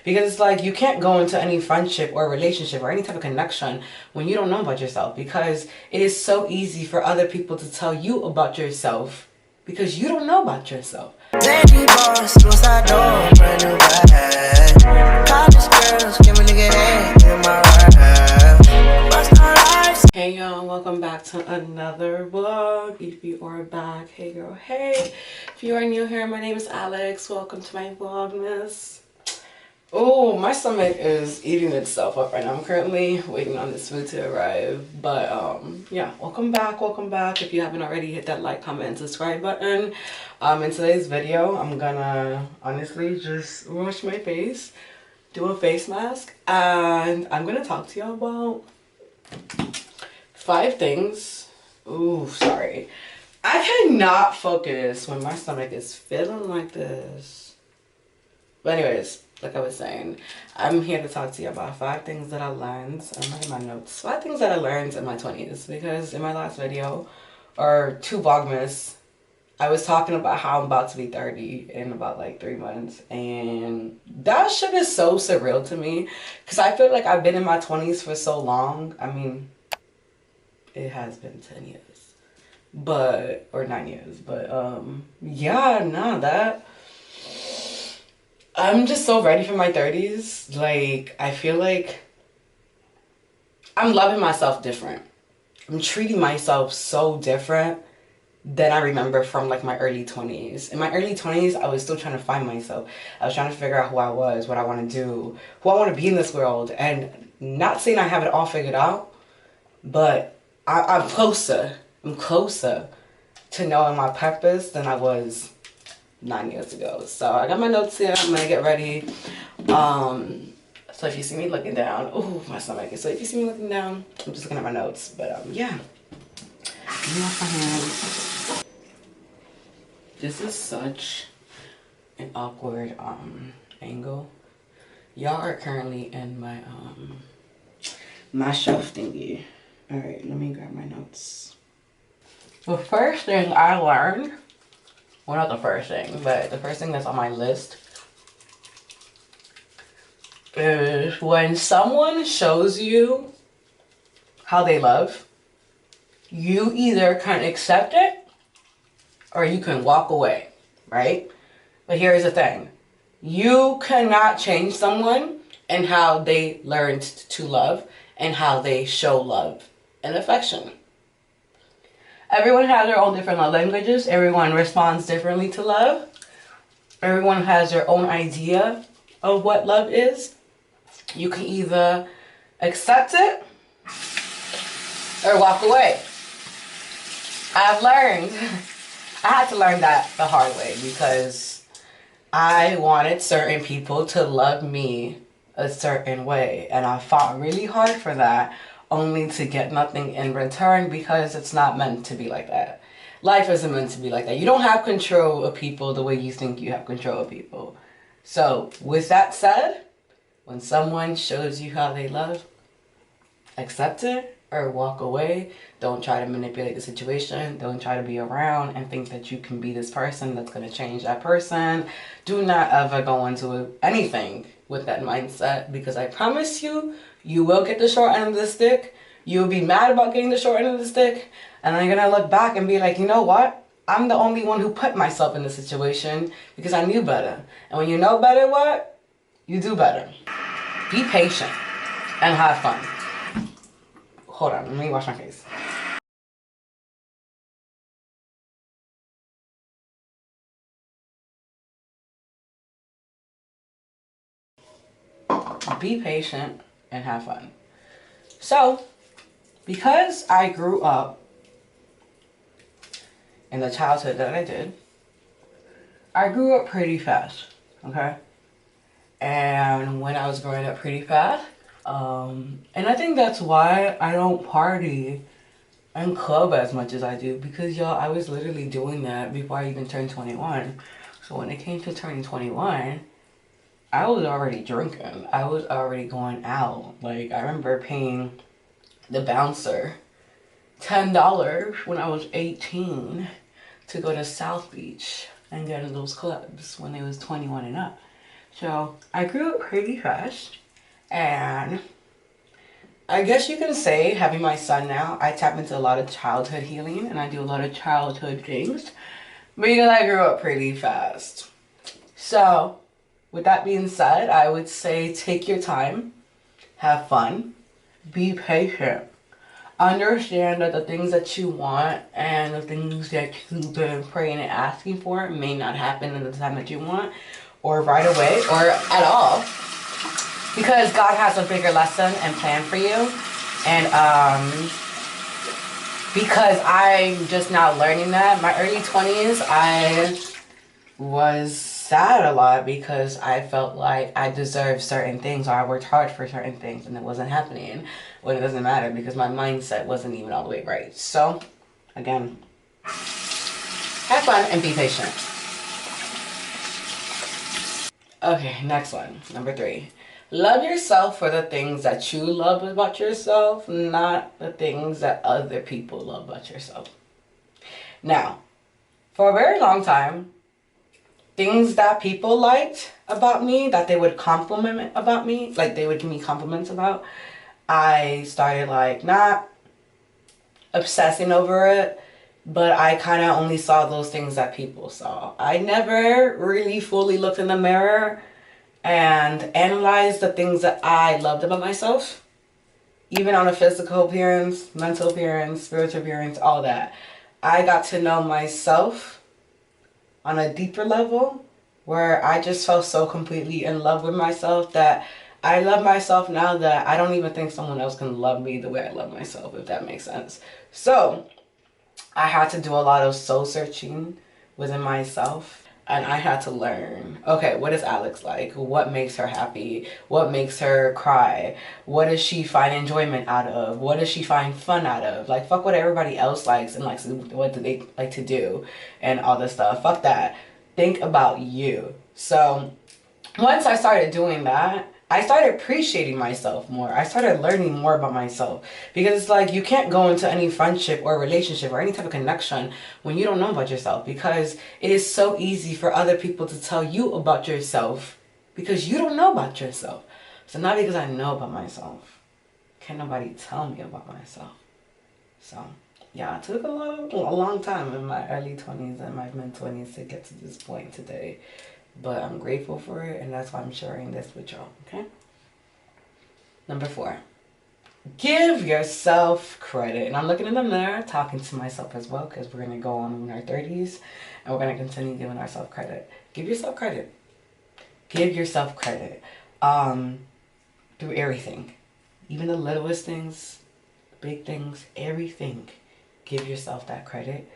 Because it's like you can't go into any friendship or relationship or any type of connection when you don't know about yourself, because it is so easy for other people to tell you about yourself because you don't know about yourself. Lady boss, suicide door, brand new bag. College girls, give me nigga head in my ride. Hey y'all, welcome back to another vlog. If you are back, hey girl, hey. If you are new here, my name is Alex. Welcome to my vlogmas. Oh, my stomach is eating itself up right now. I'm currently waiting on this food to arrive. But yeah, welcome back, welcome back. If you haven't already, hit that like, comment, and subscribe button. In today's video, I'm gonna honestly just wash my face, do a face mask, and I'm gonna talk to y'all about 5 things. Ooh, sorry. I cannot focus when my stomach is feeling like this. But anyways, like I was saying, I'm here to talk to you about 5 things that I learned. I'm looking at my notes. 5 things that I learned in my 20s. Because in my last video, or 2 vlogmas, I was talking about how I'm about to be 30 in about like 3 months. And that shit is so surreal to me. Because I feel like I've been in my 20s for so long. I mean, it has been 10 years. But, or 9 years. But, yeah, nah, that... I'm just so ready for my 30s. Like, I feel like I'm loving myself different. I'm treating myself so different than I remember from like my early 20s. In my early 20s, I was still trying to find myself. I was trying to figure out who I was, what I want to do, who I want to be in this world. And not saying I have it all figured out, but I'm closer. I'm closer to knowing my purpose than I was 9 years ago. So I got my notes here. I'm gonna get ready. So if you see me looking down, oh, my stomach. So if you see me looking down, I'm just looking at my notes. But yeah, let me wash my hands. This is such an awkward angle. Y'all are currently in my my shelf thingy. All right, let me grab my notes. The first thing I learned, well, not the first thing, but the first thing that's on my list is when someone shows you how they love, you either can accept it or you can walk away, right? But here's the thing. You cannot change someone and how they learned to love and how they show love and affection. Everyone has their own different love languages. Everyone responds differently to love. Everyone has their own idea of what love is. You can either accept it or walk away. I've learned, I had to learn that the hard way because I wanted certain people to love me a certain way. And I fought really hard for that, only to get nothing in return because it's not meant to be like that. Life isn't meant to be like that. You don't have control of people the way you think you have control of people. So with that said, when someone shows you how they love, accept it or walk away. Don't try to manipulate the situation. Don't try to be around and think that you can be this person that's going to change that person. Do not ever go into anything with that mindset, because I promise you, you will get the short end of the stick. You'll be mad about getting the short end of the stick. And then you're going to look back and be like, you know what? I'm the only one who put myself in this situation because I knew better. And when you know better, what? You do better. Be patient and have fun. Hold on, let me wash my face. Be patient and have fun. So, because I grew up in the childhood that I did, I grew up pretty fast, okay? And when I was growing up pretty fast, and I think that's why I don't party and club as much as I do, because y'all, I was literally doing that before I even turned 21. So when it came to turning 21, I was already drinking. I was already going out. Like, I remember paying the bouncer $10 when I was 18 to go to South Beach and get in those clubs when they was 21 and up. So I grew up pretty fast, and I guess you can say, having my son now, I tap into a lot of childhood healing and I do a lot of childhood things because I grew up pretty fast. So, with that being said, I would say take your time, have fun, be patient. Understand that the things that you want and the things that you've been praying and asking for may not happen in the time that you want, or right away, or at all. Because God has a bigger lesson and plan for you. And because I'm just now learning that, my early 20s, I was sad a lot because I felt like I deserved certain things or I worked hard for certain things and it wasn't happening. Well, it doesn't matter because my mindset wasn't even all the way right. So, again, have fun and be patient. Okay, next one. Number 3. Love yourself for the things that you love about yourself, not the things that other people love about yourself. Now, for a very long time, things that people liked about me, that they would compliment about me, like they would give me compliments about, I started like not obsessing over it, but I kind of only saw those things that people saw. I never really fully looked in the mirror and analyzed the things that I loved about myself, even on a physical appearance, mental appearance, spiritual appearance, all that. I got to know myself on a deeper level where I just felt so completely in love with myself that I love myself now that I don't even think someone else can love me the way I love myself, if that makes sense. So I had to do a lot of soul searching within myself. And I had to learn, okay, what is Alex like? What makes her happy? What makes her cry? What does she find enjoyment out of? What does she find fun out of? Like, fuck what everybody else likes and likes, what do they like to do and all this stuff. Fuck that. Think about you. So once I started doing that, I started appreciating myself more. I started learning more about myself because it's like you can't go into any friendship or relationship or any type of connection when you don't know about yourself, because it is so easy for other people to tell you about yourself because you don't know about yourself. So not because I know about myself, can't nobody tell me about myself. So yeah, it took a long time in my early 20s and my mid 20s to get to this point today. But I'm grateful for it, and that's why I'm sharing this with y'all, okay? Number 4. Give yourself credit. And I'm looking in the mirror, talking to myself as well, because we're going to go on in our 30s, and we're going to continue giving ourselves credit. Give yourself credit. Give yourself credit. Through everything. Even the littlest things, big things, everything. Give yourself that credit.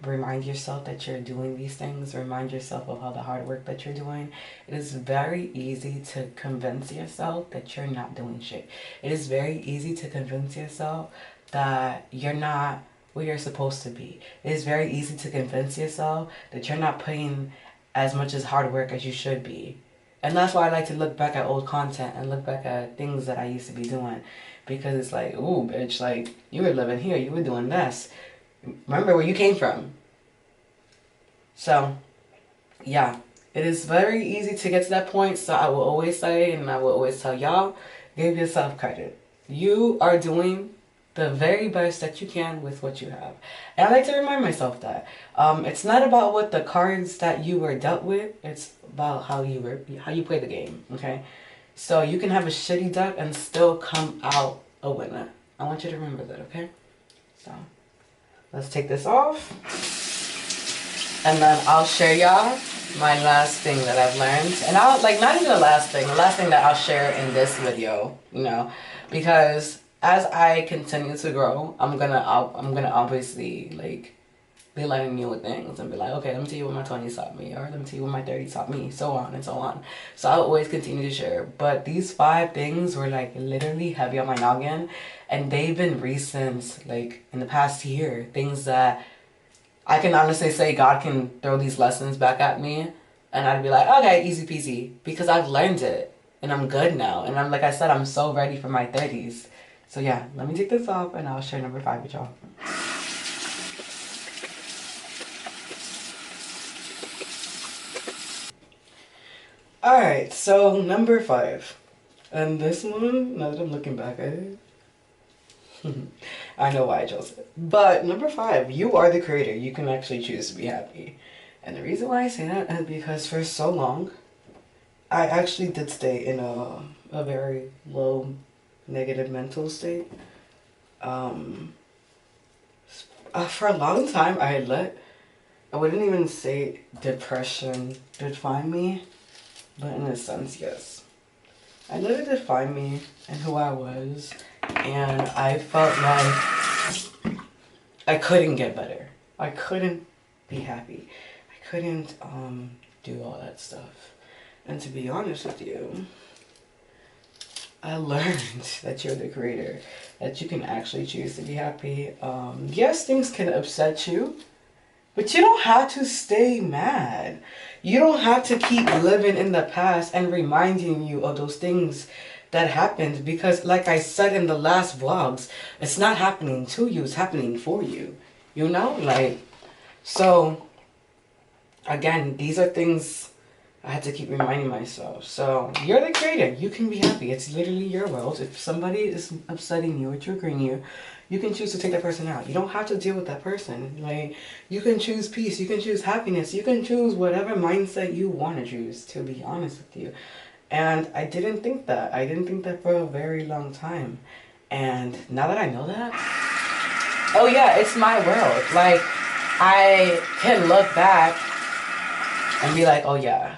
Remind yourself that you're doing these things. Remind yourself of all the hard work that you're doing. It is very easy to convince yourself that you're not doing shit. It is very easy to convince yourself that you're not where you're supposed to be. It is very easy to convince yourself that you're not putting as much as hard work as you should be. And that's why I like to look back at old content and look back at things that I used to be doing. Because it's like, ooh, bitch, like, you were living here, you were doing this. Remember where you came from. So, yeah, it is very easy to get to that point. So I will always say, and I will always tell y'all, give yourself credit. You are doing the very best that you can with what you have. And I like to remind myself that. It's not about what the cards that you were dealt with. It's about how you play the game, okay? So you can have a shitty deck and still come out a winner. I want you to remember that, okay? So let's take this off. And then I'll share y'all my last thing that I've learned. And I'll, like, not even the last thing that I'll share in this video, you know, because as I continue to grow, I'm gonna obviously, like, be learning new things and be like, okay, let me tell you what my 20s taught me, or let me tell you what my 30s taught me, so on and so on. So I'll always continue to share. But these 5 things were, like, literally heavy on my noggin, and they've been recent, like, in the past year, things that I can honestly say God can throw these lessons back at me, and I'd be like, okay, easy peasy, because I've learned it, and I'm good now, and I'm, like I said, I'm so ready for my 30s. So yeah, let me take this off, and I'll share number 5 with y'all. Alright, so number 5. And this one, now that I'm looking back at it, I know why I chose it. But number 5, you are the creator. You can actually choose to be happy. And the reason why I say that is because for so long, I actually did stay in a very low negative mental state. For a long time, I wouldn't even say depression define me, but in a sense, yes. I let it define me and who I was, and I felt like I couldn't get better. I couldn't be happy. I couldn't do all that stuff. And to be honest with you, I learned that you're the creator, that you can actually choose to be happy. Yes, things can upset you, but you don't have to stay mad. You don't have to keep living in the past and reminding you of those things that happened, because like I said in the last vlogs, it's not happening to you, it's happening for you. You know, like, so again, these are things I had to keep reminding myself. So you're the creator. You can be happy. It's literally your world. If somebody is upsetting you or triggering you, you can choose to take that person out. You don't have to deal with that person. Like, you can choose peace. You can choose happiness. You can choose whatever mindset you want to choose, to be honest with you. And I didn't think that. I didn't think that for a very long time. And now that I know that, oh yeah, it's my world. Like, I can look back and be like, oh yeah,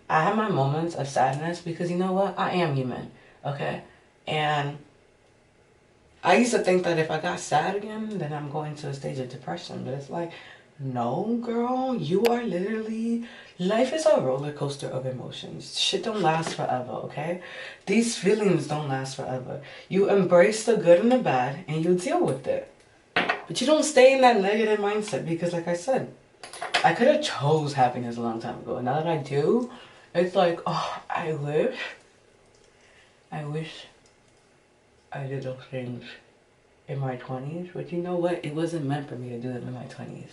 I have my moments of sadness, because you know what? I am human, okay? And I used to think that if I got sad again, then I'm going to a stage of depression. But it's like, no, girl, you are literally, life is a roller coaster of emotions. Shit don't last forever, okay? These feelings don't last forever. You embrace the good and the bad, and you deal with it. But you don't stay in that negative mindset, because like I said, I could have chose happiness a long time ago. And now that I do, it's like, oh, I wish I did those things in my 20s. But you know what? It wasn't meant for me to do them in my 20s.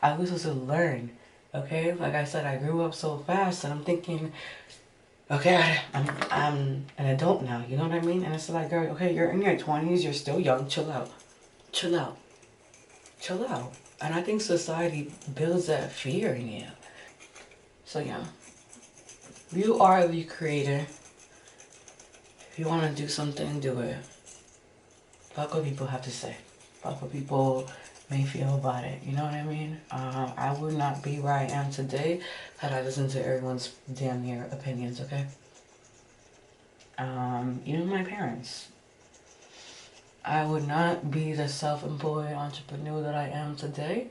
I was supposed to learn, okay? Like I said, I grew up so fast, and I'm thinking, okay, I'm an adult now, you know what I mean? And it's like, girl, okay, you're in your 20s, you're still young, chill out. Chill out. Chill out. And I think society builds that fear in you. So yeah. You are the creator. If you want to do something, do it. Fuck what people have to say. Fuck what people may feel about it. You know what I mean? I would not be where I am today had I listened to everyone's damn near opinions, okay? Even my parents. I would not be the self-employed entrepreneur that I am today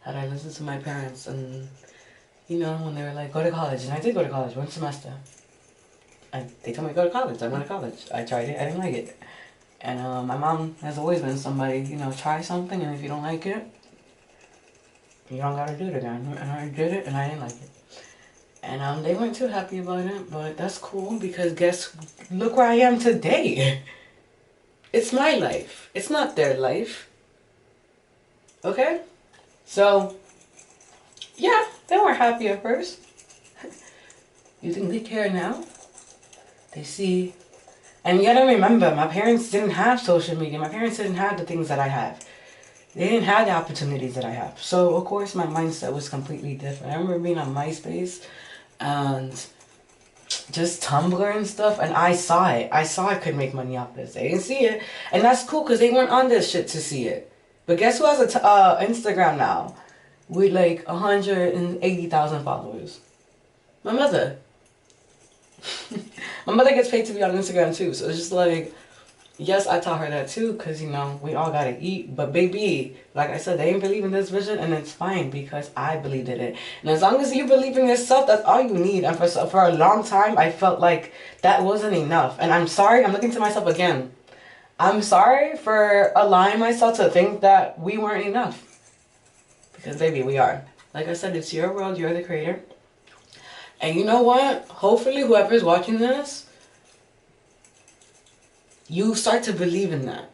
had I listened to my parents, and you know, when they were like, go to college. And I did go to college, 1 semester. And they told me to go to college. I went to college. I tried it. I didn't like it. And my mom has always been somebody, you know, try something, and if you don't like it, you don't gotta do it again. And I did it, and I didn't like it. And they weren't too happy about it, but that's cool, because look where I am today. It's my life. It's not their life. Okay? So, yeah, they weren't happy at first. You think they care now? They see. And you gotta remember, my parents didn't have social media. My parents didn't have the things that I have. They didn't have the opportunities that I have. So, of course, my mindset was completely different. I remember being on MySpace and just Tumblr and stuff, and I saw it. I saw I could make money off this. They didn't see it. And that's cool, because they weren't on this shit to see it. But guess who has a Instagram now with like 180,000 followers? My mother. My mother gets paid to be on Instagram too, so it's just like, yes, I taught her that too, because, you know, we all gotta eat. But baby, like I said, they ain't believe in this vision, and it's fine, because I believed in it. And as long as you believe in yourself, that's all you need. And for a long time, I felt like that wasn't enough. And I'm sorry, I'm looking to myself again. I'm sorry for allowing myself to think that we weren't enough. Because baby, we are. Like I said, it's your world, you're the creator. And you know what? Hopefully whoever's watching this, you start to believe in that.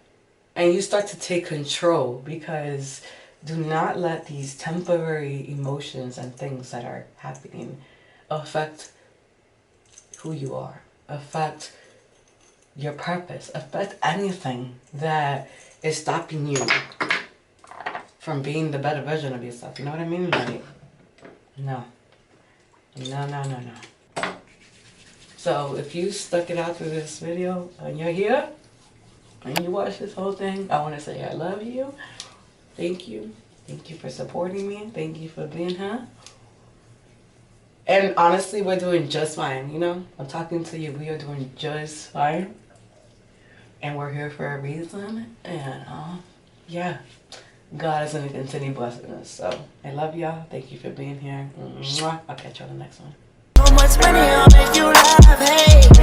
And you start to take control, because do not let these temporary emotions and things that are happening affect who you are, affect your purpose, affect anything that is stopping you from being the better version of yourself. You know what I mean? Like, no. No. So if you stuck it out through this video and you're here and you watch this whole thing, I want to say I love you. Thank you. Thank you for supporting me. Thank you for being here. And honestly, we're doing just fine, you know? I'm talking to you. We are doing just fine. And we're here for a reason. And, yeah. God is going to continue blessing us. So, I love y'all. Thank you for being here. Mwah. I'll catch you on the next one. So much money, I'll make you laugh, hey.